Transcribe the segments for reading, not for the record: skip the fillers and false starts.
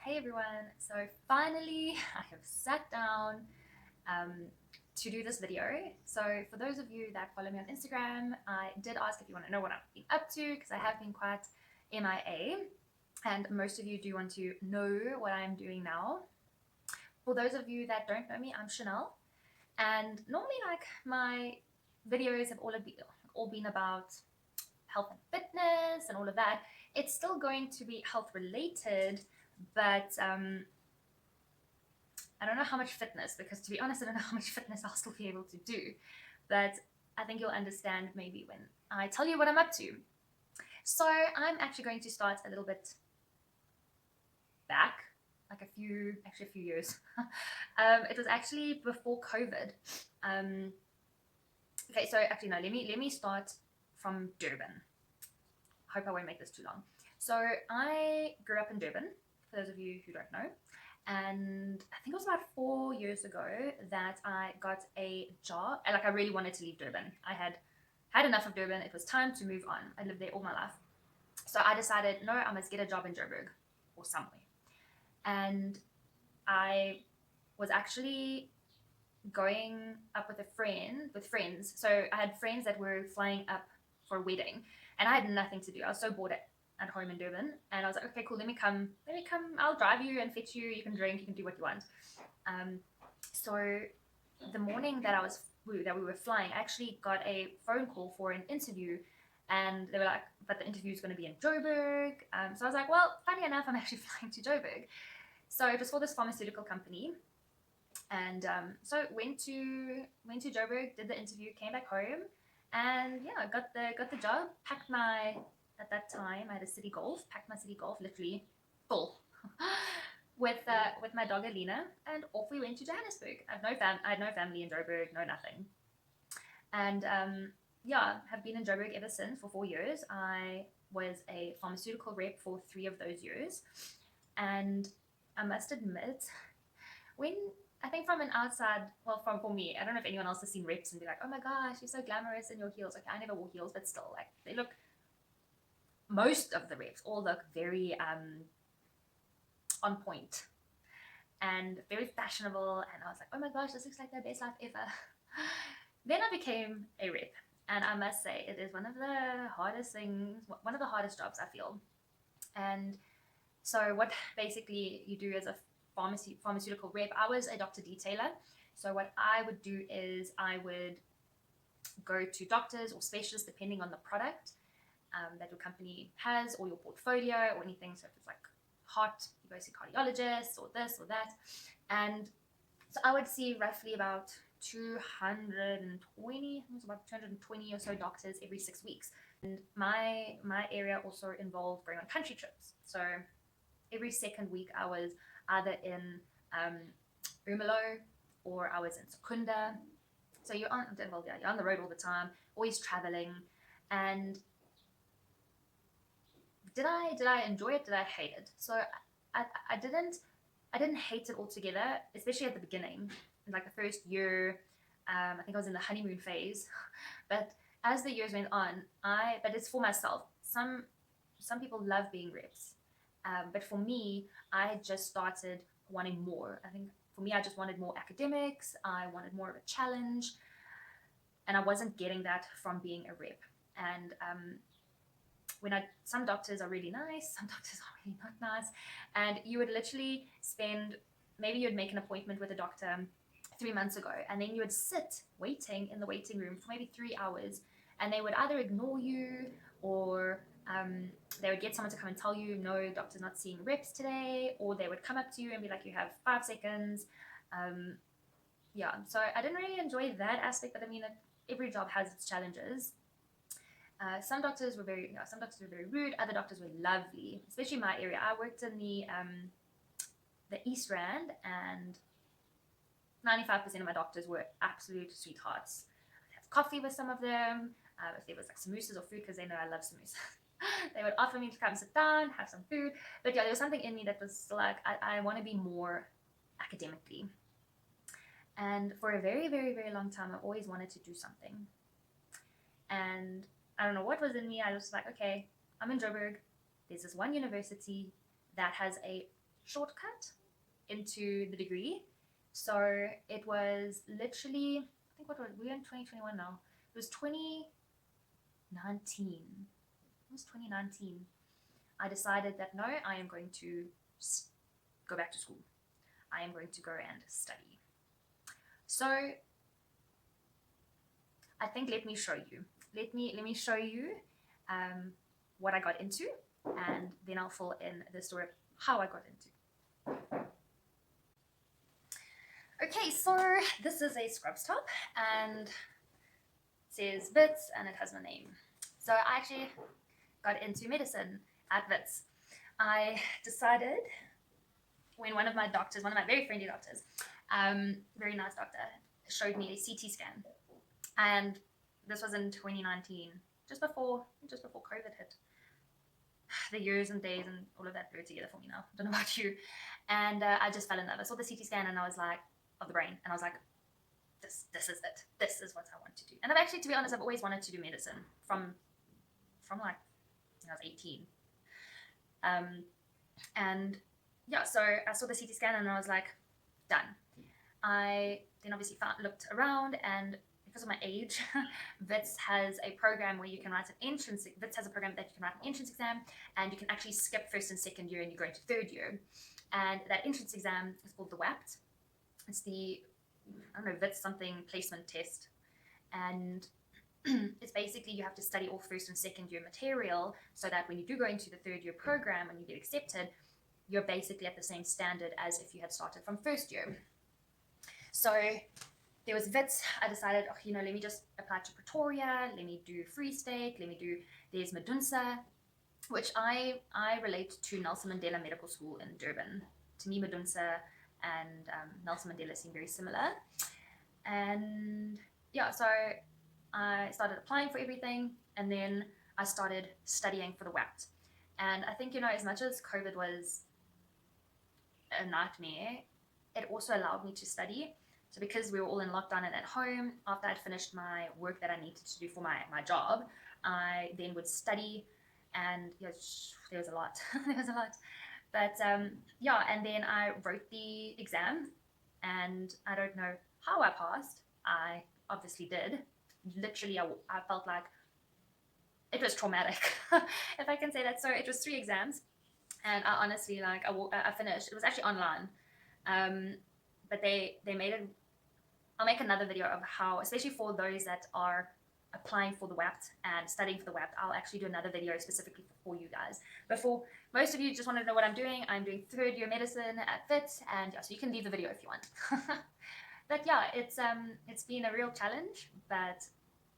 Hey everyone, so finally I have sat down um, to do this video. So for those of you that follow me on Instagram, I did ask if you want to know what I've been up to because I have been quite MIA, and most of you do want to know what I'm doing now. For those of you that don't know me, I'm Chanelle, and normally like my videos have all been about health and fitness and all of that. It's still going to be health related, but I don't know how much fitness, because to be honest, I don't know how much fitness I'll still be able to do. But I think you'll understand maybe when I tell you what I'm up to. So I'm actually going to start a little bit back, like a few years. It was actually before COVID. Okay, so actually no, let me start from Durban. Hope I won't make this too long. So I grew up in Durban, for those of you who don't know. And I think it was about 4 years ago that I got a job. Like I really wanted to leave Durban. I had enough of Durban. It was time to move on. I lived there all my life. So I decided, no, I must get a job in Joburg or somewhere. And I was actually going up with friends. So I had friends that were flying up for a wedding, and I had nothing to do. I was so bored at home in Durban, and I was like, okay, cool, let me come. I'll drive you and fetch you. You can drink, you can do what you want. Um, so the morning that we were flying, I actually got a phone call for an interview, and they were like, but the interview is going to be in Joburg. So I was like, well, funny enough, I'm actually flying to Joburg. So it was for this pharmaceutical company, and so went to Joburg, did the interview, came back home, and yeah, got the job. Packed my At that time I had a City Golf. Packed my City Golf literally full with my dog Alina, and off we went to Johannesburg. I had no family in Joburg, no nothing, and yeah, have been in Joburg ever since for 4 years. I was a pharmaceutical rep for 3 of those years, and I must admit, when I think from an outside, well, from for me, I don't know if anyone else has seen reps and be like, oh my gosh, you're so glamorous in your heels. Okay, I never wore heels, but still, like they look. Most of the reps all look very on point and very fashionable. And I was like, oh my gosh, this looks like the best life ever. Then I became a rep, and I must say it is one of the hardest things, one of the hardest jobs I feel. And so what basically you do as a pharmaceutical rep, I was a doctor detailer. So what I would do is I would go to doctors or specialists depending on the product that your company has, or your portfolio, or anything. So if it's like heart, you go see cardiologists or this or that. And so I would see roughly about 220, it was about 220 or so doctors every 6 weeks. And my area also involved going on country trips. So every second week I was either in Umelo, or I was in Secunda. So you're on the road all the time, always traveling. And did I enjoy it? Did I hate it? So I didn't hate it altogether, especially at the beginning, in like the first year. I think I was in the honeymoon phase, but as the years went on, but it's for myself. Some people love being reps, but for me, I just started wanting more. I think for me, I just wanted more academics. I wanted more of a challenge, and I wasn't getting that from being a rep. And some doctors are really nice, some doctors are really not nice, and you would literally spend, maybe you'd make an appointment with a doctor 3 months ago, and then you would sit waiting in the waiting room for maybe 3 hours, and they would either ignore you, or they would get someone to come and tell you, no, doctor's not seeing reps today, or they would come up to you and be like, you have 5 seconds. Yeah, so I didn't really enjoy that aspect, but I mean, every job has its challenges. Some doctors were very rude. Other doctors were lovely, especially in my area. I worked in the East Rand, and 95% of my doctors were absolute sweethearts. I'd have coffee with some of them. If there was like samosas or food, because they know I love samosas, they would offer me to come sit down, have some food. But yeah, there was something in me that was like, I want to be more academically. And for a very, very, very long time, I always wanted to do something. And I don't know what was in me. I was like, okay, I'm in Joburg. There's this one university that has a shortcut into the degree. So it was literally, I think, we're in 2021 now. It was 2019. It was 2019. I decided that no, I am going to go back to school. I am going to go and study. So I think let me show you. Let me show you what I got into, and then I'll fill in the story of how I got into. Okay, so this is a scrubs top, and it says Wits, and it has my name. So I actually got into medicine at Wits. I decided when one of my very friendly doctors, very nice doctor, showed me a CT scan, and this was in 2019, just before COVID hit. The years and days and all of that blur together for me now. I don't know about you. And I just fell in love. I saw the CT scan and I was like, of the brain, and I was like, this is it. This is what I want to do. And I've actually, to be honest, I've always wanted to do medicine from like when I was 18. And yeah, so I saw the CT scan and I was like, done. I then obviously looked around, and because of my age, Wits has a program where you can write Wits has a program that you can write an entrance exam, and you can actually skip first and second year and you go into third year. And that entrance exam is called the WAPT. It's the, I don't know, Wits something placement test. And it's basically you have to study all first and second year material so that when you do go into the third year program and you get accepted, you're basically at the same standard as if you had started from first year. So there was Wits. I decided, let me just apply to Pretoria, let me do Free State, there's Medunsa, which I relate to Nelson Mandela Medical School in Durban. To me, Medunsa and Nelson Mandela seem very similar. And yeah, so I started applying for everything, and then I started studying for the WAPT. And I think, as much as COVID was a nightmare, it also allowed me to study. So because we were all in lockdown and at home, after I'd finished my work that I needed to do for my job, I then would study, and there was a lot. There was a lot. But yeah, and then I wrote the exam, and I don't know how I passed. I obviously did. Literally, I felt like it was traumatic, if I can say that. So it was 3 exams, and I honestly, I finished. It was actually online, but they made it. I'll make another video of how, especially for those that are applying for the WAPT and studying for the WAPT, I'll actually do another video specifically for you guys. But for most of you just want to know what I'm doing third year medicine at Wits, and yeah, so you can leave the video if you want. But yeah, it's been a real challenge, but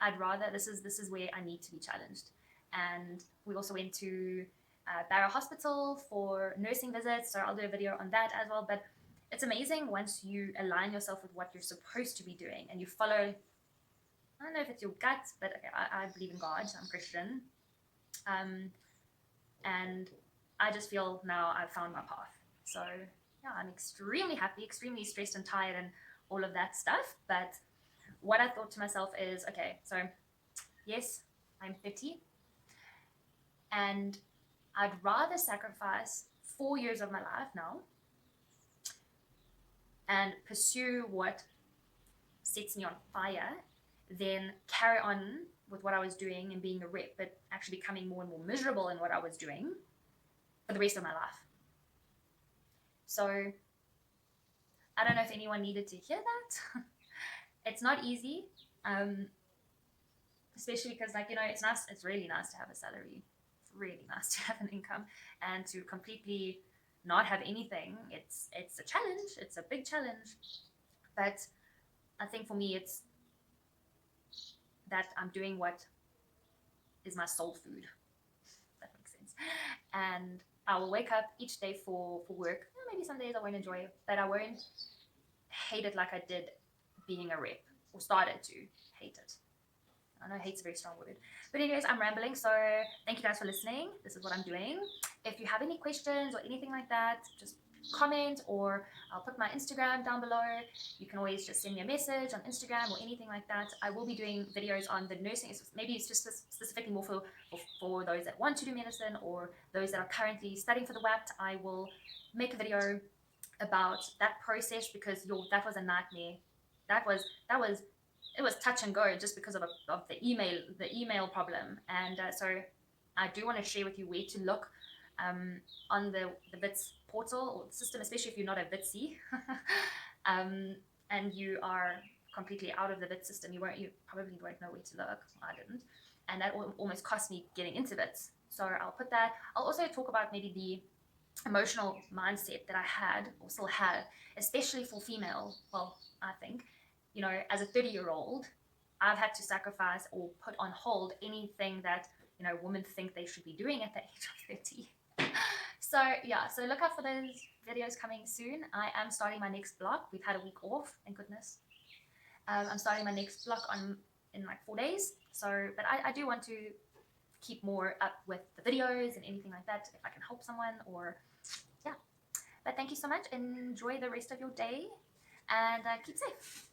I'd rather, this is where I need to be challenged. And we also went to Barrow Hospital for nursing visits, so I'll do a video on that as well. But it's amazing once you align yourself with what you're supposed to be doing and you follow, I don't know if it's your gut, but okay, I believe in God, so I'm Christian. And I just feel now I've found my path. So yeah, I'm extremely happy, extremely stressed and tired and all of that stuff. But what I thought to myself is, okay, so yes, I'm 30, and I'd rather sacrifice 4 years of my life now and pursue what sets me on fire than carry on with what I was doing and being a rep, but actually becoming more and more miserable in what I was doing for the rest of my life. So I don't know if anyone needed to hear that. It's not easy, especially because, it's nice. It's really nice to have a salary. It's really nice to have an income, and to completely not have anything. It's a challenge. It's a big challenge, but I think for me, it's that I'm doing what is my soul food. If that makes sense. And I will wake up each day for work. Maybe some days I won't enjoy it, but I won't hate it like I did being a rep, or started to hate it. I know hate's a very strong word. But anyways, I'm rambling, so thank you guys for listening. This is what I'm doing. If you have any questions or anything like that, just comment, or I'll put my Instagram down below. You can always just send me a message on Instagram or anything like that. I will be doing videos on the nursing. Maybe it's just specifically more for those that want to do medicine or those that are currently studying for the WAT. I will make a video about that process, because that was a nightmare. That was it was touch and go, just because of the email problem. And so I do want to share with you where to look on the VITS portal or the system, especially if you're not a VITSy and you are completely out of the VITS system. You probably won't know where to look. I didn't, and that almost cost me getting into VITS. So I'll put that. I'll also talk about maybe the emotional mindset that I had or still had, especially for female. Well, I think, as a 30-year-old, I've had to sacrifice or put on hold anything that women think they should be doing at the age of 30. So yeah, so look out for those videos coming soon. I am starting my next block. We've had a week off, thank goodness. I'm starting my next block in like 4 days. So, but I do want to keep more up with the videos and anything like that, if I can help someone, or yeah. But thank you so much. Enjoy the rest of your day, and keep safe.